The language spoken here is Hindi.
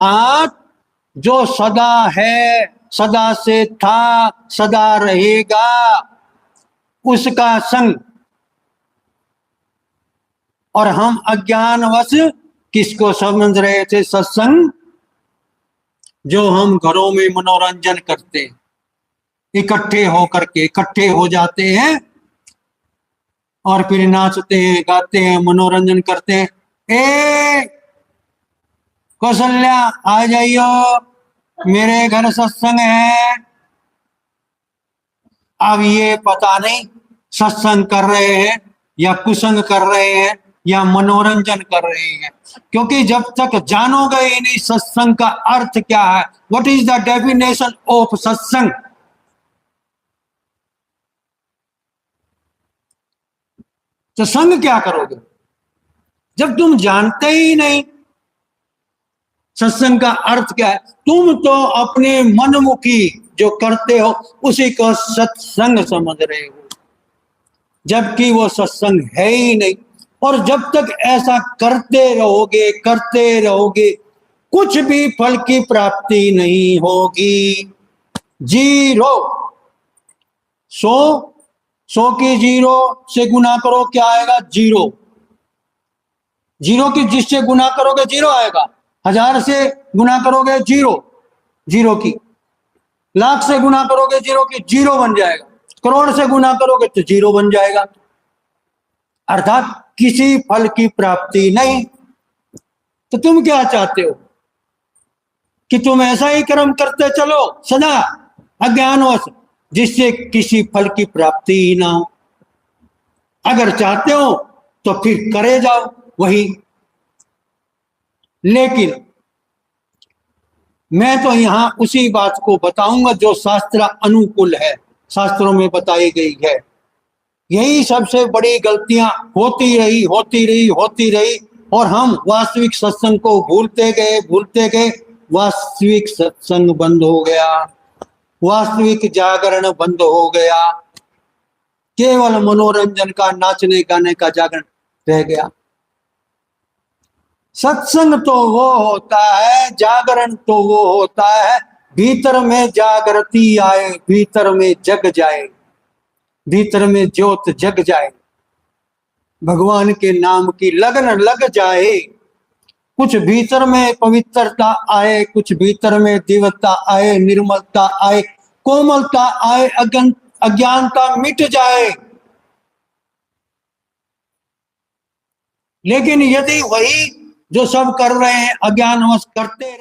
आज जो सदा है, सदा से था, सदा रहेगा, उसका संग। और हम अज्ञानवश किसको समझ रहे थे सत्संग? जो हम घरों में मनोरंजन करते, इकट्ठे होकर के इकट्ठे हो जाते हैं और फिर नाचते हैं, गाते हैं, मनोरंजन करते हैं। ए कौशल्या, आ जाइयो, मेरे घर सत्संग है। अब ये पता नहीं सत्संग कर रहे हैं या कुसंग कर रहे हैं या मनोरंजन कर रहे हैं, क्योंकि जब तक जानोगे ही नहीं सत्संग का अर्थ क्या है, what is the definition of सत्संग, तो संग क्या करोगे जब तुम जानते ही नहीं सत्संग का अर्थ क्या है? तुम तो अपने मनमुखी जो करते हो उसी को सत्संग समझ रहे हो, जबकि वो सत्संग है ही नहीं। और जब तक ऐसा करते रहोगे कुछ भी फल की प्राप्ति नहीं होगी। जीरो। 100 की 0 से गुना करो, क्या आएगा? 0। 0 की जिससे गुना करोगे 0 आएगा। 1000 से गुना करोगे 0, 0 की। लाख से गुना करोगे 0 की, 0 बन जाएगा। करोड़ से गुना करोगे तो 0 बन जाएगा। अर्थात किसी फल की प्राप्ति नहीं। तो तुम क्या चाहते हो कि तुम ऐसा ही कर्म करते चलो सदा अज्ञानवश, जिससे किसी फल की प्राप्ति ही ना हो। अगर चाहते हो तो फिर करे जाओ वही। लेकिन मैं तो यहां उसी बात को बताऊंगा जो शास्त्र अनुकूल है, शास्त्रों में बताई गई है। यही सबसे बड़ी गलतियां होती रही और हम वास्तविक सत्संग को भूलते गए। वास्तविक सत्संग बंद हो गया, वास्तविक जागरण बंद हो गया, केवल मनोरंजन का, नाचने गाने का जागरण रह गया। सत्संग तो वो होता है, जागरण तो वो होता है, भीतर में जागृति आए, भीतर में जग जाए, भीतर में ज्योत जग जाए, भगवान के नाम की लगन लग जाए, कुछ भीतर में पवित्रता आए, कुछ भीतर में दिव्यता आए, निर्मलता आए, कोमलता आए, अज्ञानता मिट जाए। लेकिन यदि वही जो सब कर रहे हैं अज्ञानवश करते रहे,